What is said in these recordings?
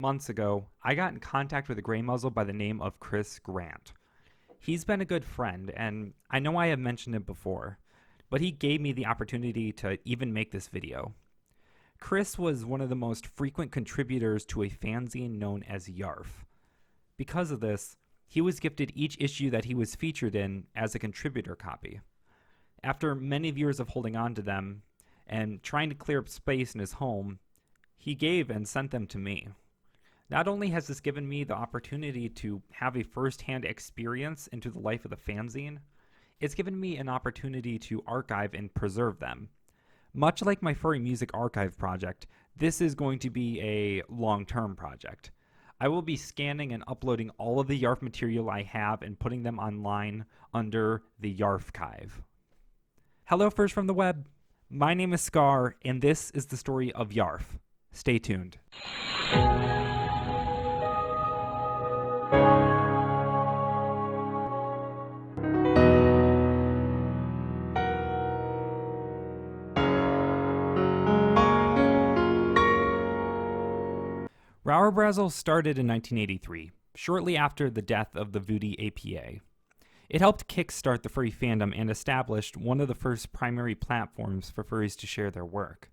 Months ago, I got in contact with a gray muzzle by the name of Chris Grant. He's been a good friend, and I know I have mentioned it before, but he gave me the opportunity to even make this video. Chris was one of the most frequent contributors to a fanzine known as YARF. Because of this, he was gifted each issue that he was featured in as a contributor copy. After many years of holding on to them and trying to clear up space in his home, he gave and sent them to me. Not only has this given me the opportunity to have a first-hand experience into the life of the fanzine, it's given me an opportunity to archive and preserve them. Much like my Furry Music Archive project, this is going to be a long-term project. I will be scanning and uploading all of the YARF material I have and putting them online under the YARF-Chive. Hello, Furs from the web. My name is Scar, and this is the story of YARF. Stay tuned. Rauerbrazel started in 1983, shortly after the death of the Voodoo APA. It helped kickstart the furry fandom and established one of the first primary platforms for furries to share their work,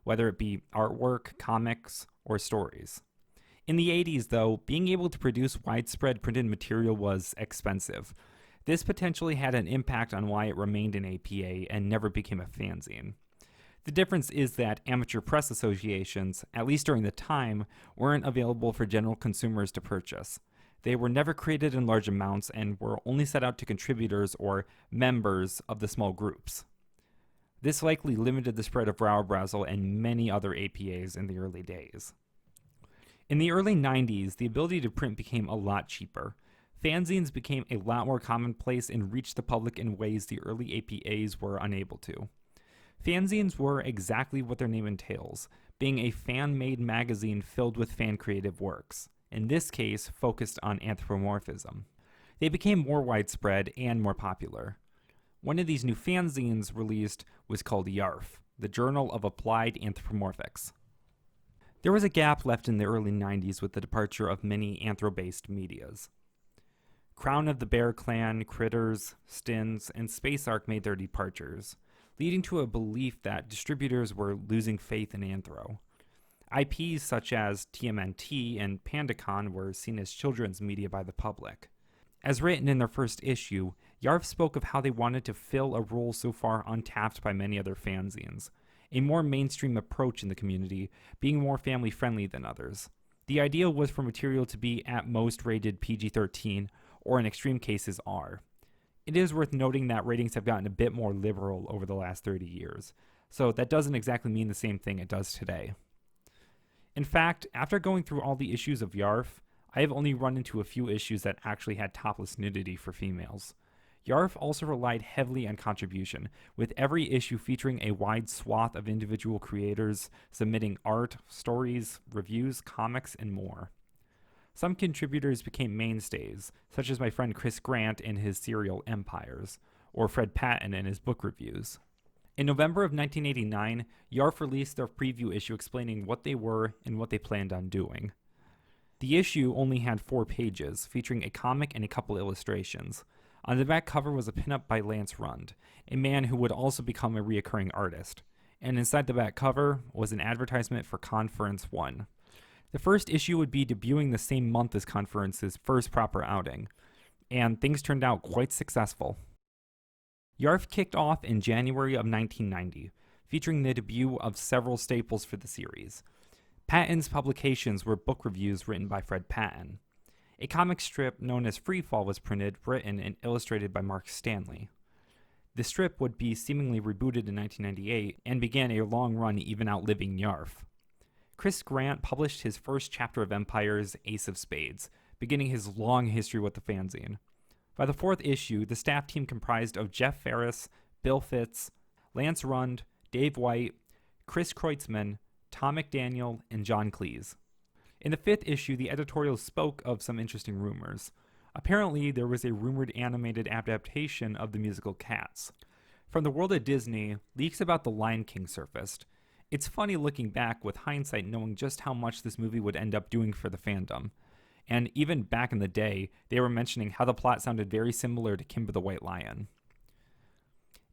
whether it be artwork, comics, or stories. In the 80s, though, being able to produce widespread printed material was expensive. This potentially had an impact on why it remained an APA and never became a fanzine. The difference is that amateur press associations, at least during the time, weren't available for general consumers to purchase. They were never created in large amounts and were only set out to contributors or members of the small groups. This likely limited the spread of Rauerbrazel and many other APAs in the early days. In the early 90s, the ability to print became a lot cheaper. Fanzines became a lot more commonplace and reached the public in ways the early APAs were unable to. Fanzines were exactly what their name entails, being a fan-made magazine filled with fan-creative works, in this case focused on anthropomorphism. They became more widespread and more popular. One of these new fanzines released was called YARF, the Journal of Applied Anthropomorphics. There was a gap left in the early 90s with the departure of many anthro-based medias. Crown of the Bear Clan, Critters, Stins, and Space Ark made their departures, leading to a belief that distributors were losing faith in anthro. IPs such as TMNT and PandaCon were seen as children's media by the public. As written in their first issue, YARF spoke of how they wanted to fill a role so far untapped by many other fanzines, a more mainstream approach in the community, being more family-friendly than others. The idea was for material to be at most rated PG-13, or in extreme cases R. It is worth noting that ratings have gotten a bit more liberal over the last 30 years, so that doesn't exactly mean the same thing it does today. In fact, after going through all the issues of YARF, I have only run into a few issues that actually had topless nudity for females. YARF also relied heavily on contribution, with every issue featuring a wide swath of individual creators submitting art, stories, reviews, comics, and more. Some contributors became mainstays, such as my friend Chris Grant in his serial Empires, or Fred Patton in his book reviews. In November of 1989, YARF released their preview issue explaining what they were and what they planned on doing. The issue only had 4 pages, featuring a comic and a couple illustrations. On the back cover was a pinup by Lance Rund, a man who would also become a reoccurring artist, and inside the back cover was an advertisement for Conference 1. The first issue would be debuting the same month as Conference's first proper outing, and things turned out quite successful. YARF kicked off in January of 1990, featuring the debut of several staples for the series. Patton's publications were book reviews written by Fred Patton. A comic strip known as Freefall was printed, written, and illustrated by Mark Stanley. The strip would be seemingly rebooted in 1998 and began a long run even outliving YARF. Chris Grant published his first chapter of Empire's Ace of Spades, beginning his long history with the fanzine. By the 4th issue, the staff team comprised of Jeff Ferris, Bill Fitz, Lance Rund, Dave White, Chris Kreutzmann, Tom McDaniel, and John Cleese. In the 5th issue, the editorial spoke of some interesting rumors. Apparently, there was a rumored animated adaptation of the musical Cats. From the world of Disney, leaks about The Lion King surfaced. It's funny looking back with hindsight knowing just how much this movie would end up doing for the fandom. And even back in the day, they were mentioning how the plot sounded very similar to Kimber the White Lion.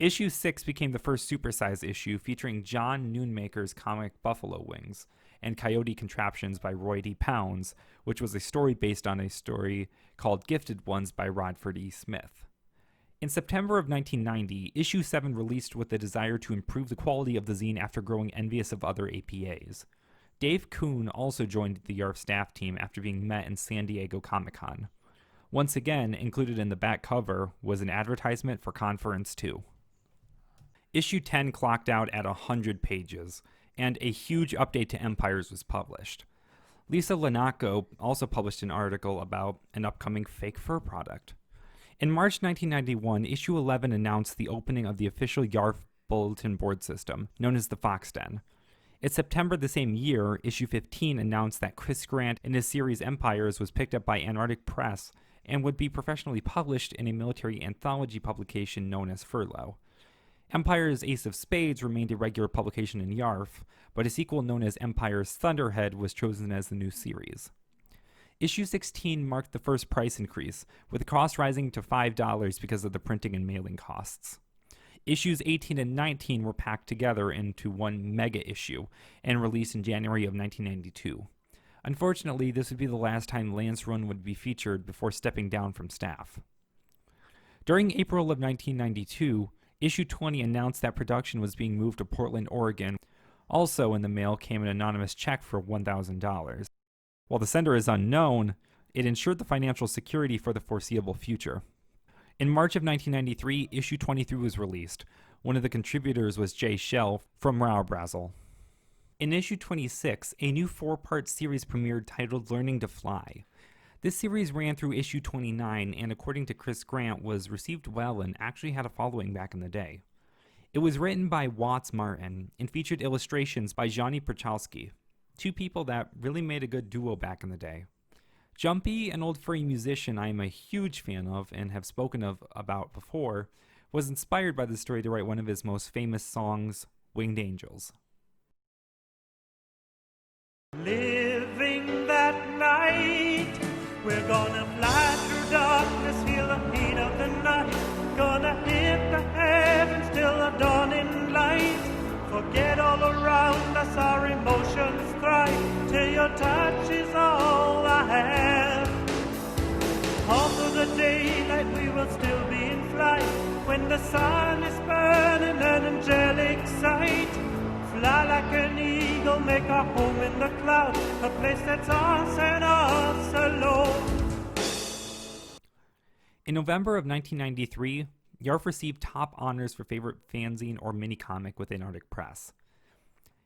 Issue 6 became the first supersize issue featuring John Noonmaker's comic Buffalo Wings and Coyote Contraptions by Roy D. Pounds, which was a story based on a story called Gifted Ones by Rodford E. Smith. In September of 1990, Issue 7 released with the desire to improve the quality of the zine after growing envious of other APAs. Dave Kuhn also joined the YARF staff team after being met in San Diego Comic-Con. Once again, included in the back cover was an advertisement for Conference 2. Issue 10 clocked out at 100 pages, and a huge update to Empires was published. Lisa Lanaco also published an article about an upcoming fake fur product. In March 1991, Issue 11 announced the opening of the official YARF bulletin board system, known as the Fox Den. In September the same year, Issue 15 announced that Chris Grant and his series Empires was picked up by Antarctic Press and would be professionally published in a military anthology publication known as Furlough. Empire's Ace of Spades remained a regular publication in YARF, but a sequel known as Empire's Thunderhead was chosen as the new series. Issue 16 marked the first price increase, with the cost rising to $5 because of the printing and mailing costs. Issues 18 and 19 were packed together into one mega issue and released in January of 1992. Unfortunately, this would be the last time Lance Run would be featured before stepping down from staff. During April of 1992, Issue 20 announced that production was being moved to Portland, Oregon. Also in the mail came an anonymous check for $1,000. While the sender is unknown, it ensured the financial security for the foreseeable future. In March of 1993, Issue 23 was released. One of the contributors was Jay Shell from Raubrazel. In Issue 26, a new 4-part series premiered titled Learning to Fly. This series ran through Issue 29 and, according to Chris Grant, was received well and actually had a following back in the day. It was written by Watts Martin and featured illustrations by Johnny Perchalski, two people that really made a good duo back in the day. Jumpy, an old furry musician I am a huge fan of and have spoken about before, was inspired by the story to write one of his most famous songs, Winged Angels. Living that night, we're gonna fly through darkness, feel the heat of the night, gonna hit the heavens till the dawning light. Forget all around us, our emotions thrive, till your touch is all I have. All through the daylight we will still be in flight, when the sun is burning an angelic sight. Fly like an eagle, make our home in the clouds, a place that's us and us alone. In November of 1993, YARF received top honors for favorite fanzine or mini-comic within Arctic Press.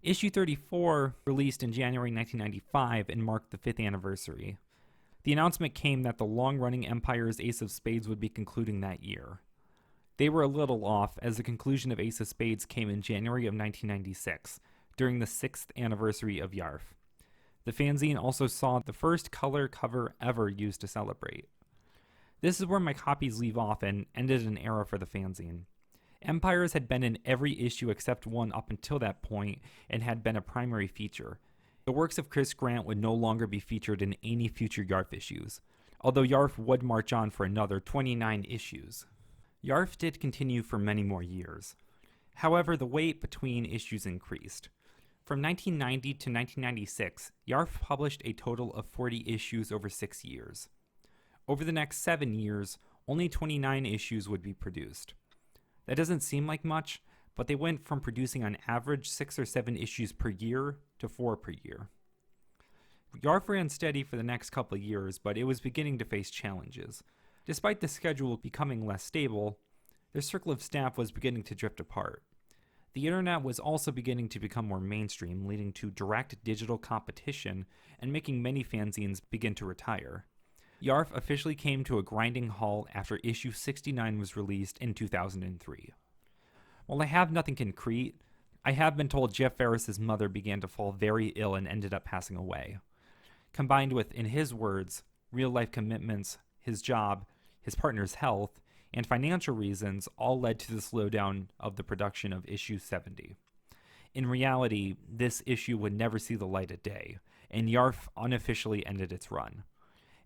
Issue 34 released in January 1995 and marked the 5th anniversary. The announcement came that the long-running Empire's Ace of Spades would be concluding that year. They were a little off, as the conclusion of Ace of Spades came in January of 1996, during the 6th anniversary of YARF. The fanzine also saw the first color cover ever used to celebrate. This is where my copies leave off and ended an era for the fanzine. Empires had been in every issue except one up until that point and had been a primary feature. The works of Chris Grant would no longer be featured in any future YARF issues, although YARF would march on for another 29 issues. YARF did continue for many more years. However, the wait between issues increased. From 1990 to 1996, YARF published a total of 40 issues over 6 years. Over the next 7 years, only 29 issues would be produced. That doesn't seem like much, but they went from producing on average 6 or 7 issues per year to 4 per year. YARF ran steady for the next couple of years, but it was beginning to face challenges. Despite the schedule becoming less stable, their circle of staff was beginning to drift apart. The internet was also beginning to become more mainstream, leading to direct digital competition and making many fanzines begin to retire. YARF officially came to a grinding halt after issue 69 was released in 2003. While I have nothing concrete, I have been told Jeff Ferris's mother began to fall very ill and ended up passing away. Combined with, in his words, real-life commitments, his job, his partner's health, and financial reasons all led to the slowdown of the production of issue 70. In reality, this issue would never see the light of day, and YARF unofficially ended its run.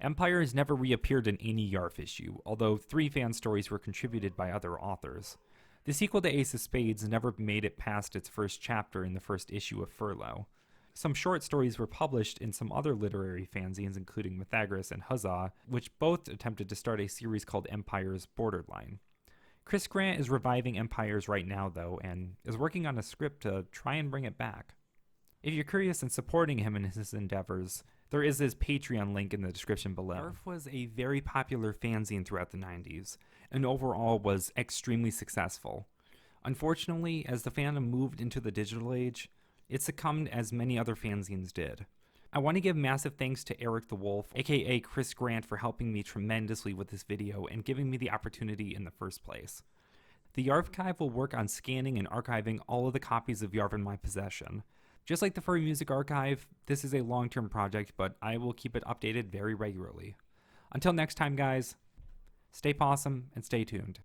Empire has never reappeared in any YARF issue, although 3 fan stories were contributed by other authors. The sequel to Ace of Spades never made it past its first chapter in the first issue of Furlough. Some short stories were published in some other literary fanzines, including Pythagoras and Huzzah, which both attempted to start a series called Empire's Borderline. Chris Grant is reviving Empires right now, though, and is working on a script to try and bring it back. If you're curious in supporting him in his endeavors, there is his Patreon link in the description below. YARF was a very popular fanzine throughout the 90s, and overall was extremely successful. Unfortunately, as the fandom moved into the digital age, it succumbed as many other fanzines did. I want to give massive thanks to Eric the Wolf, aka Chris Grant, for helping me tremendously with this video and giving me the opportunity in the first place. The YARF-Chive will work on scanning and archiving all of the copies of YARF in my possession. Just like the Furry Music Archive, this is a long-term project, but I will keep it updated very regularly. Until next time, guys, stay pawsome and stay tuned.